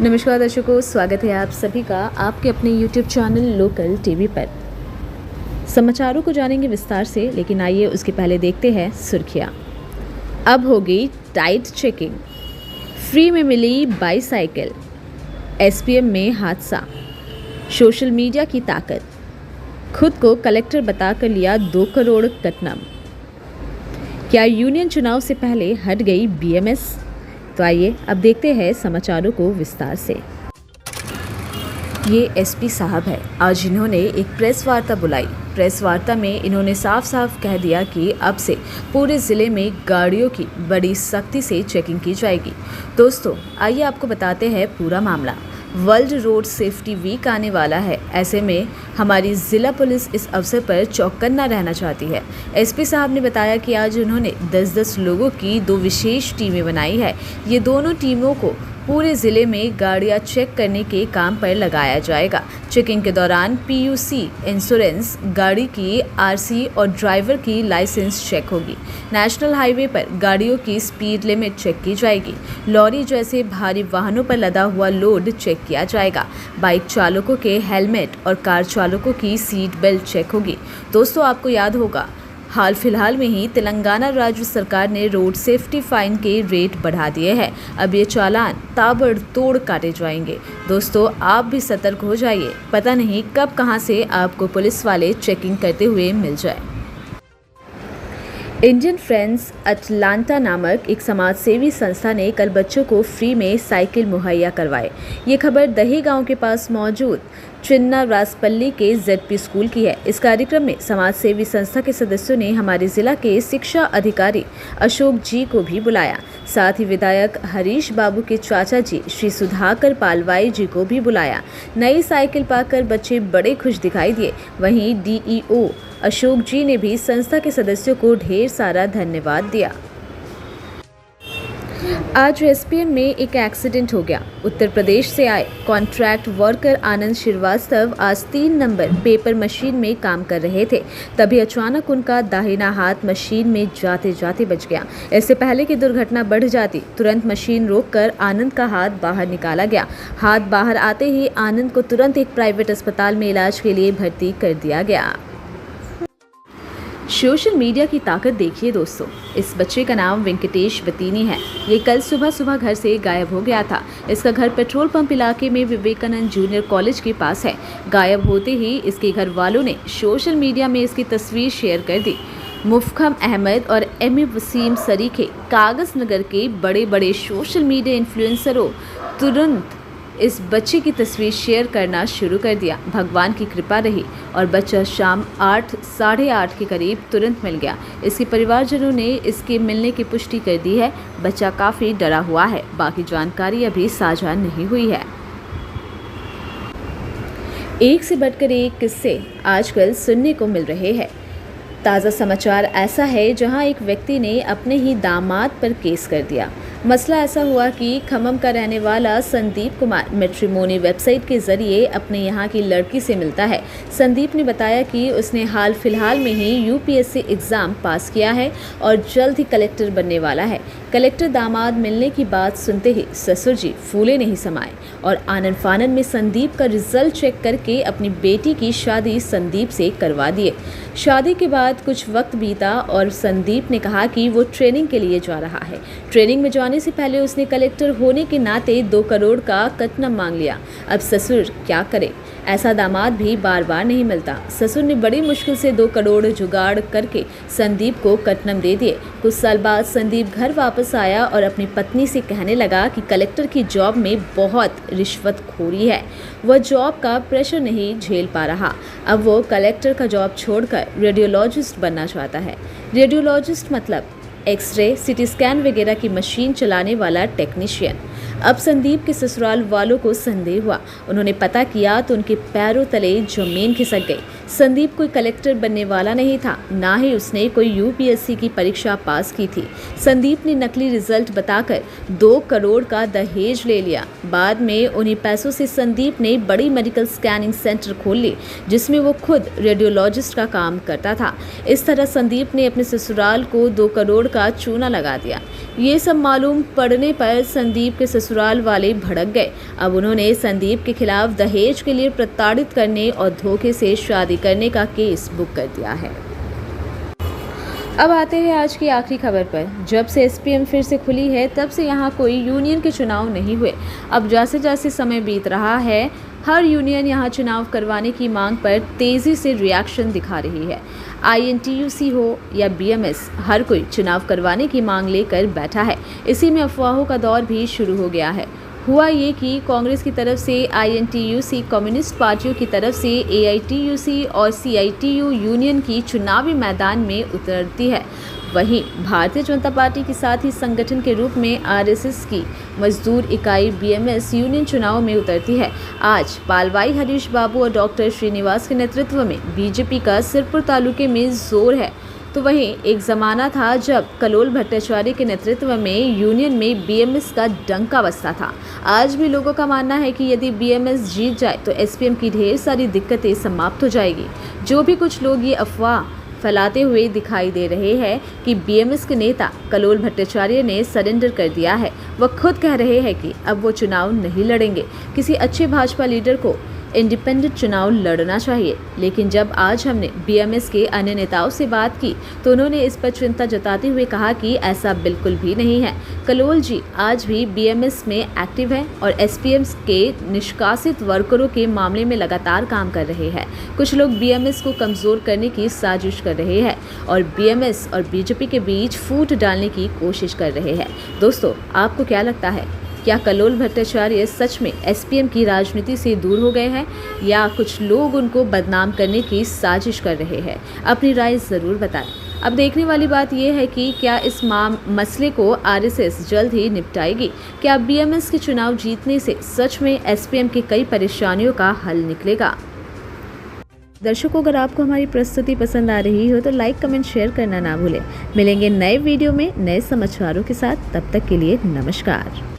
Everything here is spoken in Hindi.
नमस्कार दर्शकों, स्वागत है आप सभी का आपके अपने YouTube चैनल लोकल टीवी पर। समाचारों को जानेंगे विस्तार से, लेकिन आइए उसके पहले देखते हैं सुर्खियां। अब होगी टाइट चेकिंग, फ्री में मिली बाईसाइकिल, SPM में हादसा, सोशल मीडिया की ताकत, खुद को कलेक्टर बताकर लिया 2 करोड़ कटनम। क्या यूनियन चुनाव से पहले हट गई BMS? तो आइए अब देखते हैं समाचारों को विस्तार से। ये SP साहब है। आज इन्होंने एक प्रेस वार्ता बुलाई। प्रेस वार्ता में इन्होंने साफ साफ कह दिया कि अब से पूरे ज़िले में गाड़ियों की बड़ी सख्ती से चेकिंग की जाएगी। दोस्तों, आइए आपको बताते हैं पूरा मामला। वर्ल्ड रोड सेफ्टी वीक आने वाला है। ऐसे में हमारी ज़िला पुलिस इस अवसर पर चौकन्ना रहना चाहती है। SP साहब ने बताया कि आज उन्होंने 10-10 लोगों की 2 विशेष टीमें बनाई है। ये दोनों टीमों को पूरे ज़िले में गाड़ियां चेक करने के काम पर लगाया जाएगा। चेकिंग के दौरान PUC, इंश्योरेंस, गाड़ी की RC और ड्राइवर की लाइसेंस चेक होगी। नेशनल हाईवे पर गाड़ियों की स्पीड लिमिट चेक की जाएगी। लॉरी जैसे भारी वाहनों पर लदा हुआ लोड चेक किया जाएगा। बाइक चालकों के हेलमेट और कार चालकों की सीट बेल्ट चेक होगी। दोस्तों, आपको याद होगा, हाल फिलहाल में ही तेलंगाना राज्य सरकार ने रोड सेफ्टी फाइन के रेट बढ़ा दिए हैं। अब ये चालान ताबड़तोड़ काटे जाएंगे। दोस्तों, आप भी सतर्क हो जाइए, पता नहीं कब कहां से आपको पुलिस वाले चेकिंग करते हुए मिल जाए। इंडियन फ्रेंड्स अटलांटा नामक एक समाजसेवी संस्था ने कल बच्चों को फ्री में साइकिल मुहैया करवाए। ये खबर दही गांव के पास मौजूद चिन्ना रासपल्ली के ZP स्कूल की है। इस कार्यक्रम में समाजसेवी संस्था के सदस्यों ने हमारे जिला के शिक्षा अधिकारी अशोक जी को भी बुलाया। साथ ही विधायक हरीश बाबू के चाचा जी श्री सुधाकर पालवाई जी को भी बुलाया। नई साइकिल पाकर बच्चे बड़े खुश दिखाई दिए। वहीं DEO अशोक जी ने भी संस्था के सदस्यों को ढेर सारा धन्यवाद दिया। आज SPM में एक एक्सीडेंट हो गया। उत्तर प्रदेश से आए कॉन्ट्रैक्ट वर्कर आनंद श्रीवास्तव आज 3 नंबर पेपर मशीन में काम कर रहे थे। तभी अचानक उनका दाहिना हाथ मशीन में जाते जाते बच गया। इससे पहले कि दुर्घटना बढ़ जाती, तुरंत मशीन रोककर आनंद का हाथ बाहर निकाला गया। हाथ बाहर आते ही आनंद को तुरंत एक प्राइवेट अस्पताल में इलाज के लिए भर्ती कर दिया गया। सोशल मीडिया की ताकत देखिए दोस्तों। इस बच्चे का नाम वेंकटेश बतीनी है। ये कल सुबह घर से गायब हो गया था। इसका घर पेट्रोल पंप इलाके में विवेकानंद जूनियर कॉलेज के पास है। गायब होते ही इसके घर वालों ने सोशल मीडिया में इसकी तस्वीर शेयर कर दी। मुफखम अहमद और MA वसीम सरीखे कागज नगर के बड़े बड़े सोशल मीडिया इन्फ्लुएंसरों तुरंत इस बच्चे की तस्वीर शेयर करना शुरू कर दिया। भगवान की कृपा रही और बच्चा शाम 8, साढ़े 8 के करीब तुरंत मिल गया। इसके परिवारजनों ने इसके मिलने की पुष्टि कर दी है। बच्चा काफ़ी डरा हुआ है। बाकी जानकारी अभी साझा नहीं हुई है। एक से बढ़कर एक किस्से आजकल सुनने को मिल रहे हैं। ताज़ा समाचार ऐसा है जहां एक व्यक्ति ने अपने ही दामाद पर केस कर दिया। मसला ऐसा हुआ कि खम्मम का रहने वाला संदीप कुमार मैट्रिमोनी वेबसाइट के जरिए अपने यहाँ की लड़की से मिलता है। संदीप ने बताया कि उसने हाल फिलहाल में ही UPSC एग्ज़ाम पास किया है और जल्द ही कलेक्टर बनने वाला है। कलेक्टर दामाद मिलने की बात सुनते ही ससुर जी फूले नहीं समाए और आनन फानन में संदीप का रिजल्ट चेक करके अपनी बेटी की शादी संदीप से करवा दिए। शादी के बाद कुछ वक्त बीता और संदीप ने कहा कि वो ट्रेनिंग के लिए जा रहा है। ट्रेनिंग में जाने से पहले उसने कलेक्टर होने के नाते 2 करोड़ का कटनम मांग लिया। अब ससुर क्या करे? ऐसा दामाद भी बार बार नहीं मिलता। ससुर ने बड़ी मुश्किल से 2 करोड़ जुगाड़ करके संदीप को कटनम दे दिए। कुछ साल बाद संदीप घर वापस आया और अपनी पत्नी से कहने लगा कि कलेक्टर की जॉब में बहुत रिश्वतखोरी है। वह जॉब का प्रेशर नहीं झेल पा रहा। अब वो कलेक्टर का जॉब छोड़कर रेडियोलॉजिस्ट बनना चाहता है। रेडियोलॉजिस्ट मतलब एक्सरे, CT स्कैन वगैरह की मशीन चलाने वाला टेक्नीशियन। अब संदीप के ससुराल वालों को संदेह हुआ। उन्होंने पता किया तो उनके पैरों तले जमीन खिसक गई। संदीप कोई कलेक्टर बनने वाला नहीं था, ना ही उसने कोई यूपीएससी की परीक्षा पास की थी। संदीप ने नकली रिजल्ट बताकर 2 करोड़ का दहेज ले लिया। बाद में उन्हीं पैसों से संदीप ने बड़ी मेडिकल स्कैनिंग सेंटर खोल ली, जिसमें वो खुद रेडियोलॉजिस्ट का काम करता था। इस तरह संदीप ने अपने ससुराल को 2 करोड़ का चूना लगा दिया। ये सब मालूम पड़ने पर संदीप के ससुराल वाले भड़क गए। अब उन्होंने संदीप के खिलाफ दहेज के लिए प्रताड़ित करने और धोखे से शादी करने का केस बुक कर दिया है। अब आते हैं आज की आखिरी खबर पर। जब से एसपीएम फिर से खुली है, तब से यहाँ कोई यूनियन के चुनाव नहीं हुए। अब जैसे जैसे समय बीत रहा है, हर यूनियन यहाँ चुनाव करवाने की मांग पर तेज़ी से रिएक्शन दिखा रही है। आईएनटीयूसी हो या बीएमएस, हर कोई चुनाव करवाने की मांग लेकर बैठा है। इसी में अफवाहों का दौर भी शुरू हो गया है। हुआ ये कि कांग्रेस की तरफ से आईएनटीयूसी, कम्युनिस्ट पार्टियों की तरफ से एआईटीयूसी और सीआईटीयू यूनियन की चुनावी मैदान में उतरती है। वहीं भारतीय जनता पार्टी के साथ ही संगठन के रूप में आरएसएस की मजदूर इकाई बीएमएस यूनियन चुनाव में उतरती है। आज पालवाई हरीश बाबू और डॉक्टर श्रीनिवास के नेतृत्व में बीजेपी का सिरपुर तालुके में जोर है। तो वहीं एक ज़माना था जब कलोल भट्टाचार्य के नेतृत्व में यूनियन में बीएमएस का डंका बजता था। आज भी लोगों का मानना है कि यदि बीएमएस जीत जाए तो एसपीएम की ढेर सारी दिक्कतें समाप्त हो जाएगी। जो भी कुछ लोग ये अफवाह फैलाते हुए दिखाई दे रहे हैं कि बीएमएस के नेता कलोल भट्टाचार्य ने सरेंडर कर दिया है, वह खुद कह रहे हैं कि अब वो चुनाव नहीं लड़ेंगे। किसी अच्छे भाजपा लीडर को इंडिपेंडेंट चुनाव लड़ना चाहिए। लेकिन जब आज हमने बीएमएस के अन्य नेताओं से बात की तो उन्होंने इस पर चिंता जताते हुए कहा कि ऐसा बिल्कुल भी नहीं है। कलोल जी आज भी बीएमएस में एक्टिव है और एसपीएम के निष्कासित वर्करों के मामले में लगातार काम कर रहे हैं। कुछ लोग बीएमएस को कमज़ोर करने की साजिश कर रहे हैं और बीएमएस और बीजेपी के बीच फूट डालने की कोशिश कर रहे हैं। दोस्तों, आपको क्या लगता है? क्या कलोल भट्टाचार्य सच में एसपीएम की राजनीति से दूर हो गए हैं या कुछ लोग उनको बदनाम करने की साजिश कर रहे हैं? अपनी राय ज़रूर बताएं। अब देखने वाली बात यह है कि क्या इस मसले को आरएसएस जल्द ही निपटाएगी? क्या बीएमएस के चुनाव जीतने से सच में एसपीएम की कई परेशानियों का हल निकलेगा? दर्शकों, अगर आपको हमारी प्रस्तुति पसंद आ रही हो तो लाइक, कमेंट, शेयर करना ना भूलें। मिलेंगे नए वीडियो में नए समाचारों के साथ। तब तक के लिए नमस्कार।